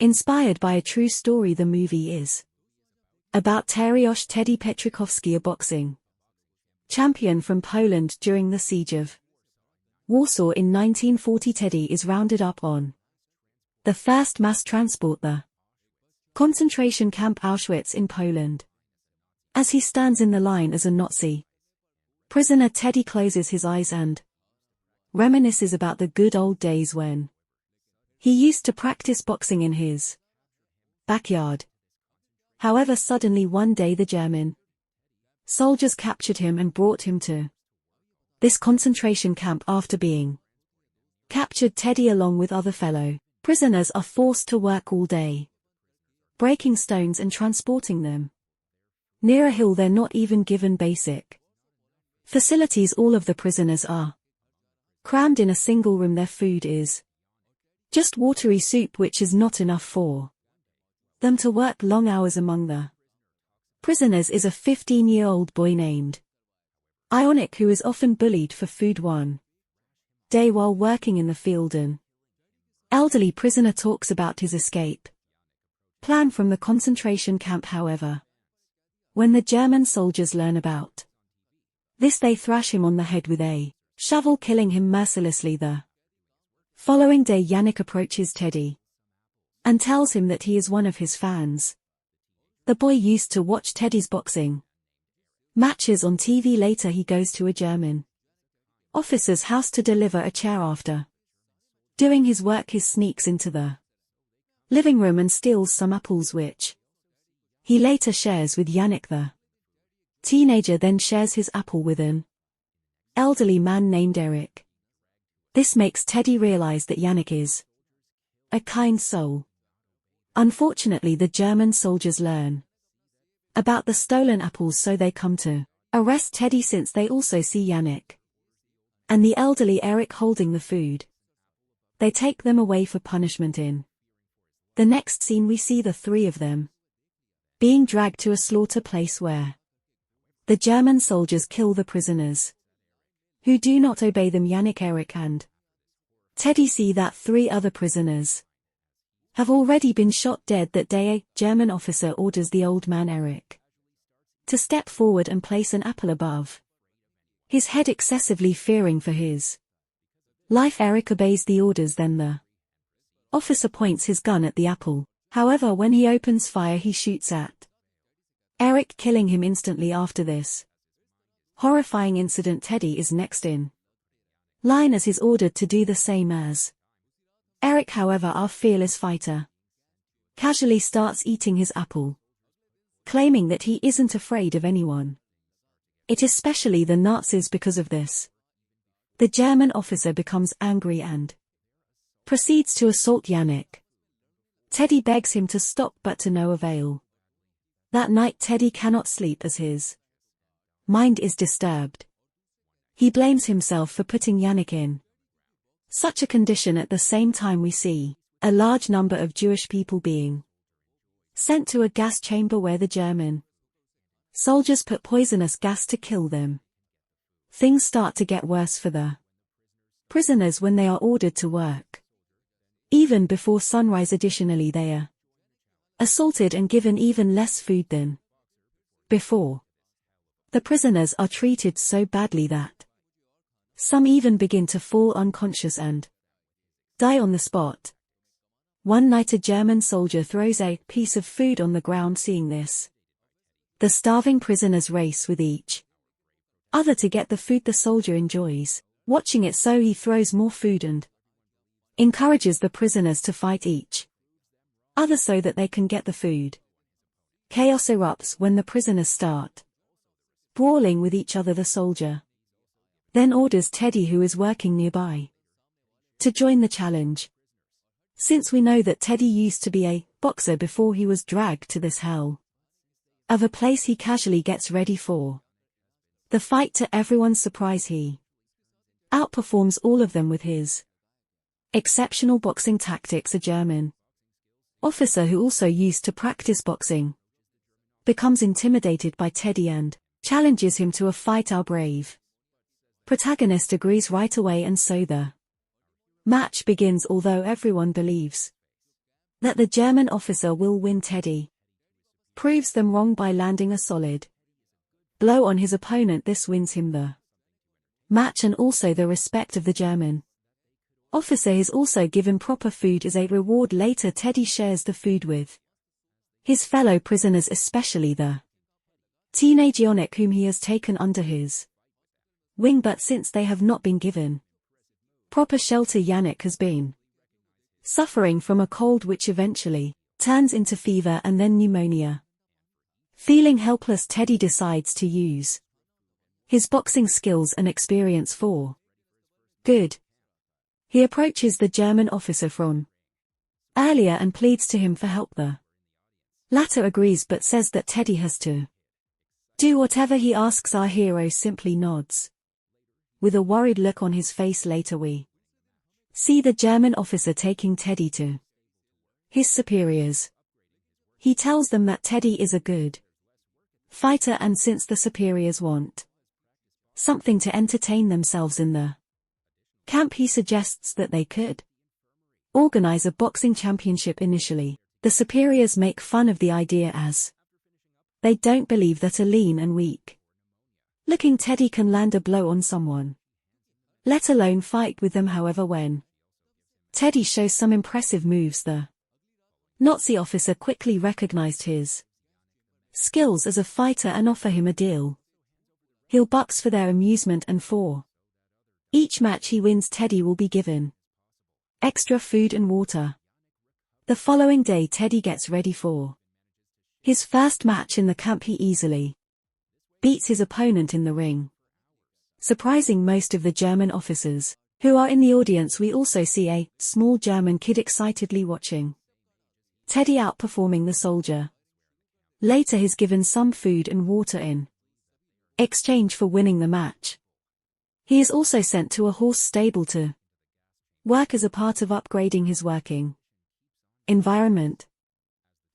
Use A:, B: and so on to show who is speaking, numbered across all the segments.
A: Inspired by a true story, the movie is about Tadeusz Teddy Petrikowski, a boxing champion from Poland during the siege of Warsaw in 1940. Teddy is rounded up on the first mass transport, the concentration camp Auschwitz in Poland. As he stands in the line as a Nazi prisoner, Teddy closes his eyes and reminisces about the good old days when he used to practice boxing in his backyard. However, suddenly one day the German soldiers captured him and brought him to this concentration camp. After being captured, Teddy along with other fellow prisoners are forced to work all day, breaking stones and transporting them near a hill. They're not even given basic facilities. All of the prisoners are crammed in a single room. Their food is just watery soup, which is not enough for them to work long hours. Among the prisoners is a 15-year-old boy named Ionic, who is often bullied for food. One day while working in the field, an elderly prisoner talks about his escape plan from the concentration camp. However, when the German soldiers learn about this, they thrash him on the head with a shovel, killing him mercilessly. The following day, Yannick approaches Teddy and tells him that he is one of his fans. The boy used to watch Teddy's boxing matches on TV. Later, he goes to a German officer's house to deliver a chair. After doing his work, he sneaks into the living room and steals some apples, which he later shares with Yannick. The teenager then shares his apple with an elderly man named Eric. This makes Teddy realize that Yannick is a kind soul. Unfortunately, the German soldiers learn about the stolen apples, so they come to arrest Teddy, since they also see Yannick and the elderly Eric holding the food. They take them away for punishment. In the next scene, we see the three of them being dragged to a slaughter place where the German soldiers kill the prisoners who do not obey them. Yannick, Eric and Teddy see that three other prisoners have already been shot dead. That day, a German officer orders the old man Eric to step forward and place an apple above his head, excessively fearing for his life. Eric obeys the orders. Then the officer points his gun at the apple. However, when he opens fire, he shoots at Eric, killing him instantly. After this horrifying incident, Teddy is next in line as he's ordered to do the same as Eric. However, our fearless fighter casually starts eating his apple, claiming that he isn't afraid of anyone, it is especially the Nazis. Because of this, the German officer becomes angry and proceeds to assault Yannick. Teddy begs him to stop, but to no avail. That night, Teddy cannot sleep as his mind is disturbed. He blames himself for putting Yannick in such a condition. At the same time, we see a large number of Jewish people being sent to a gas chamber where the German soldiers put poisonous gas to kill them. Things start to get worse for the prisoners when they are ordered to work even before sunrise. Additionally, they are assaulted and given even less food than before. The prisoners are treated so badly that some even begin to fall unconscious and die on the spot. One night, a German soldier throws a piece of food on the ground. Seeing this, the starving prisoners race with each other to get the food. The soldier enjoys watching it, so he throws more food and encourages the prisoners to fight each other so that they can get the food. Chaos erupts when the prisoners start brawling with each other. The soldier then orders Teddy, who is working nearby, to join the challenge. Since we know that Teddy used to be a boxer before he was dragged to this hell of a place, he casually gets ready for the fight. To everyone's surprise, he outperforms all of them with his exceptional boxing tactics. A German officer who also used to practice boxing becomes intimidated by Teddy and challenges him to a fight. Our brave protagonist agrees right away, and so the match begins. Although everyone believes that the German officer will win. Teddy proves them wrong by landing a solid blow on his opponent. This wins him the match and also the respect of the German officer is also given proper food as a reward. Later Teddy shares the food with his fellow prisoners, especially the teenage Yannick, whom he has taken under his wing, but since they have not been given proper shelter, Yannick has been suffering from a cold which eventually turns into fever and then pneumonia. Feeling helpless, Teddy decides to use his boxing skills and experience for good. He approaches the German officer from earlier and pleads to him for help. The latter agrees but says that Teddy has to do whatever he asks. Our hero simply nods with a worried look on his face. Later we see the German officer taking Teddy to his superiors. He tells them that Teddy is a good fighter, and since the superiors want something to entertain themselves in the camp, he suggests that they could organize a boxing championship. Initially, the superiors make fun of the idea as they don't believe that a lean and weak-looking Teddy can land a blow on someone, let alone fight with them. However, when Teddy shows some impressive moves, the Nazi officer quickly recognized his skills as a fighter and offer him a deal. He'll box for their amusement, and for each match he wins, Teddy will be given extra food and water. The following day Teddy gets ready for his first match in the camp. He easily beats his opponent in the ring, surprising most of the German officers who are in the audience. We also see a small German kid excitedly watching Teddy outperforming the soldier. Later he's given some food and water in exchange for winning the match. He is also sent to a horse stable to work as a part of upgrading his working environment.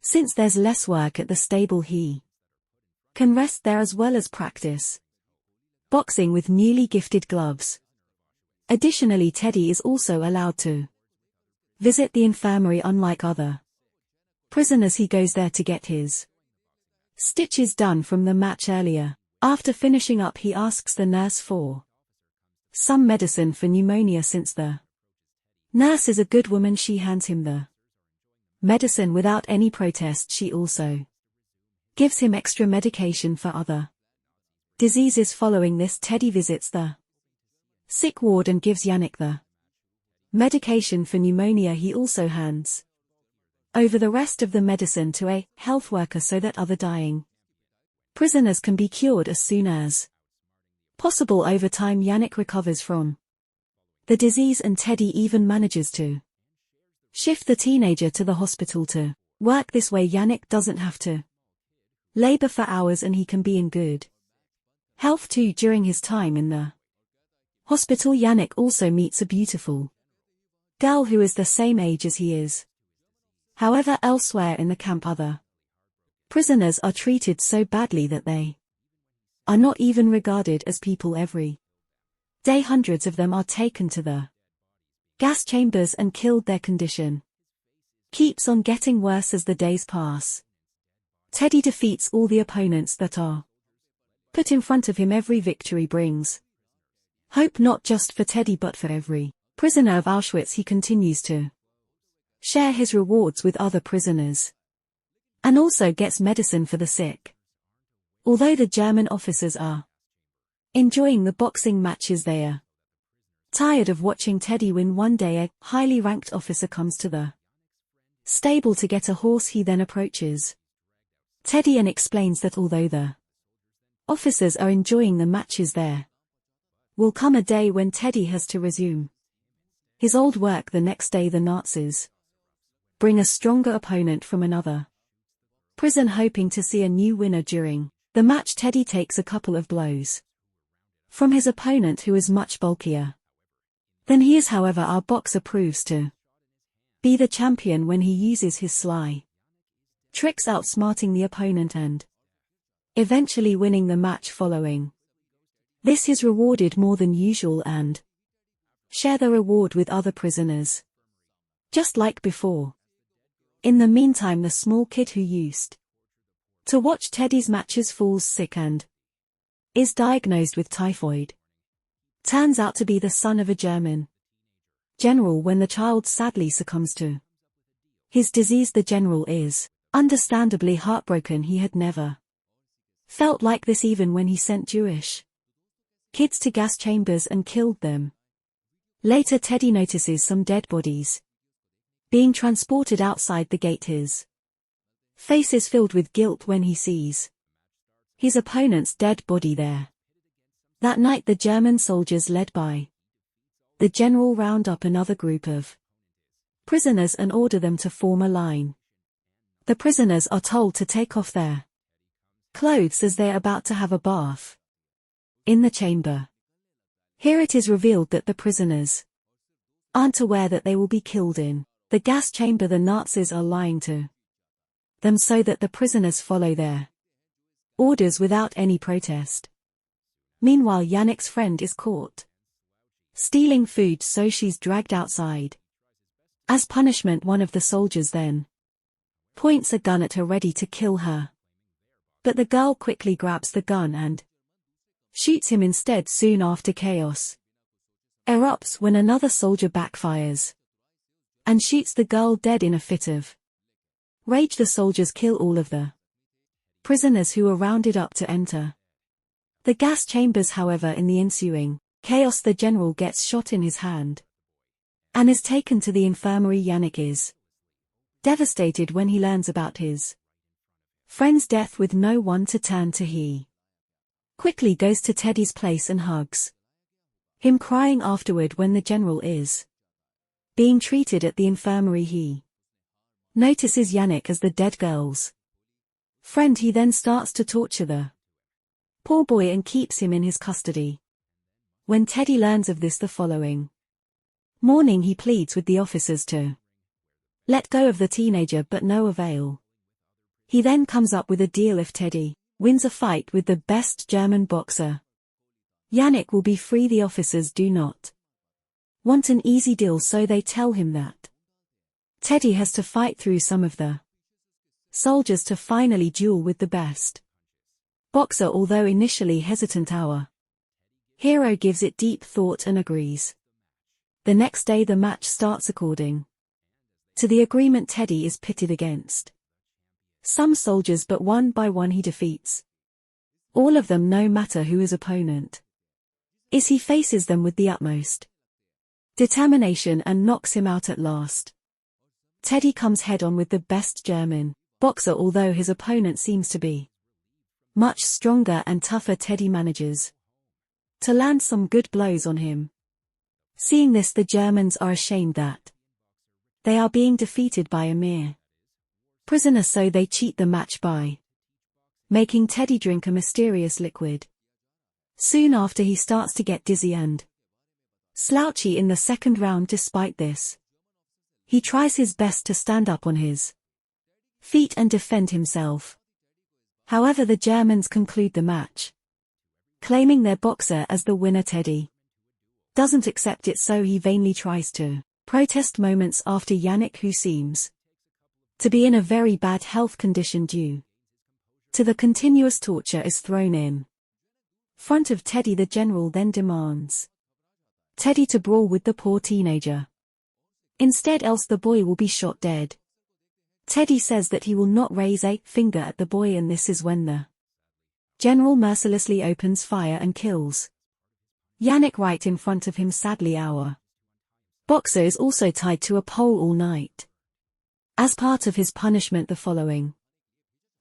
A: Since there's less work at the stable, he can rest there as well as practice boxing with newly gifted gloves. Additionally, Teddy is also allowed to visit the infirmary. Unlike other prisoners, he goes there to get his stitches done from the match earlier. After finishing up, he asks the nurse for some medicine for pneumonia. Since the nurse is a good woman, she hands him the medicine without any protest. She also gives him extra medication for other diseases. Following this, Teddy visits the sick ward and gives Yannick the medication for pneumonia. He also hands over the rest of the medicine to a health worker so that other dying prisoners can be cured as soon as possible. Over time, Yannick recovers from the disease, and Teddy even manages to shift the teenager to the hospital to work. This way, Yannick doesn't have to labor for hours and he can be in good health too. During his time in the hospital, Yannick also meets a beautiful girl who is the same age as he is. However, elsewhere in the camp, other prisoners are treated so badly that they are not even regarded as people. Every day hundreds of them are taken to the gas chambers and killed. Their condition keeps on getting worse as the days pass. Teddy defeats all the opponents that are put in front of him. Every victory brings hope, not just for Teddy but for every prisoner of Auschwitz. He continues to share his rewards with other prisoners and also gets medicine for the sick. Although the German officers are enjoying the boxing matches, they are tired of watching Teddy win. One day a highly ranked officer comes to the stable to get a horse. He then approaches Teddy and explains that although the officers are enjoying the matches, there will come a day when Teddy has to resume his old work. The next day the Nazis bring a stronger opponent from another prison, hoping to see a new winner. During the match, Teddy takes a couple of blows from his opponent, who is much bulkier than he is. However, our boxer proves to be the champion when he uses his sly tricks, outsmarting the opponent and eventually winning the match. Following this, he is rewarded more than usual and share the reward with other prisoners. Just like before, In the meantime, the small kid who used to watch Teddy's matches falls sick and is diagnosed with typhoid. Turns out to be the son of a German general when the child sadly succumbs to his disease. The general is understandably heartbroken. He had never felt like this even when he sent Jewish kids to gas chambers and killed them. Later, Teddy notices some dead bodies being transported outside the gate. His face is filled with guilt when he sees his opponent's dead body there. That night, the German soldiers led by the general round up another group of prisoners and order them to form a line. The prisoners are told to take off their clothes as they are about to have a bath in the chamber. Here it is revealed that the prisoners aren't aware that they will be killed in the gas chamber. The Nazis are lying to them so that the prisoners follow their orders without any protest. Meanwhile, Yannick's friend is caught stealing food, so she's dragged outside. As punishment, one of the soldiers then points a gun at her, ready to kill her. But the girl quickly grabs the gun and shoots him instead. Soon after, chaos erupts when another soldier backfires and shoots the girl dead. In a fit of rage, the soldiers kill all of the prisoners who are rounded up to enter the gas chambers. However, in the ensuing chaos, the general gets shot in his hand and is taken to the infirmary. Yannick is devastated when he learns about his friend's death with no one to turn to. He quickly goes to Teddy's place and hugs him, crying afterward. When the general is being treated at the infirmary, he notices Yannick as the dead girl's friend. He then starts to torture the poor boy and keeps him in his custody. When Teddy learns of this the following morning, he pleads with the officers to let go of the teenager, but no avail. He then comes up with a deal: if Teddy wins a fight with the best German boxer, Yannick will be free. The officers do not want an easy deal, so they tell him that Teddy has to fight through some of the soldiers to finally duel with the best boxer. Although initially hesitant, our hero gives it deep thought and agrees. The next day, the match starts. According to the agreement, Teddy is pitted against some soldiers, but one by one he defeats all of them, no matter who his opponent is. He faces them with the utmost determination and knocks him out at last. Teddy comes head-on with the best German boxer. Although his opponent seems to be much stronger and tougher, Teddy manages to land some good blows on him. Seeing this, the Germans are ashamed that they are being defeated by a mere prisoner, so they cheat the match by making Teddy drink a mysterious liquid. Soon after, he starts to get dizzy and slouchy in the second round. Despite this, he tries his best to stand up on his feet and defend himself. However, the Germans conclude the match, claiming their boxer as the winner. Teddy doesn't accept it, so he vainly tries to protest. Moments after, Yannick, who seems to be in a very bad health condition due to the continuous torture, is thrown in front of Teddy. The general then demands Teddy to brawl with the poor teenager instead, else the boy will be shot dead. Teddy says that he will not raise a finger at the boy, and this is when the general mercilessly opens fire and kills Yannick right in front of him. Sadly, our boxer is also tied to a pole all night. As part of his punishment the following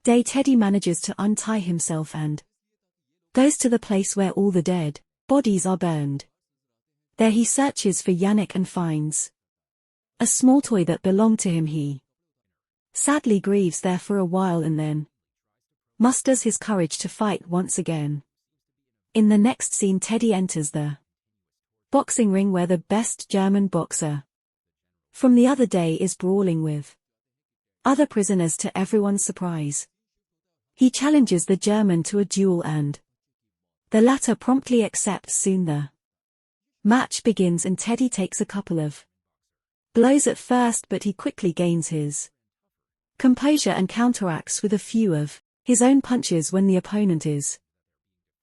A: day, Teddy manages to untie himself and goes to the place where all the dead bodies are burned. There he searches for Yannick and finds a small toy that belonged to him. He sadly grieves there for a while and then musters his courage to fight once again. In the next scene, Teddy enters the boxing ring where the best German boxer from the other day is brawling with other prisoners. To everyone's surprise, he challenges the German to a duel and the latter promptly accepts. Soon the match begins and Teddy takes a couple of blows at first, but he quickly gains his composure and counteracts with a few of his own punches when the opponent is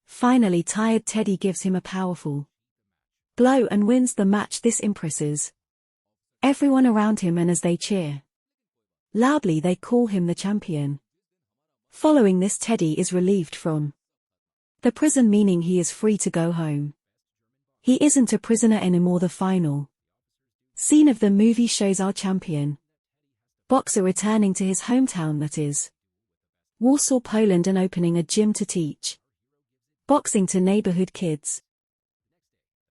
A: finally tired. Teddy gives him a powerful blow and wins the match. This impresses everyone around him, and as they cheer loudly, they call him the champion. Following this, Teddy is relieved from the prison, meaning he is free to go home. He isn't a prisoner anymore. The final scene of the movie shows our champion boxer returning to his hometown, that is Warsaw, Poland, and opening a gym to teach boxing to neighborhood kids.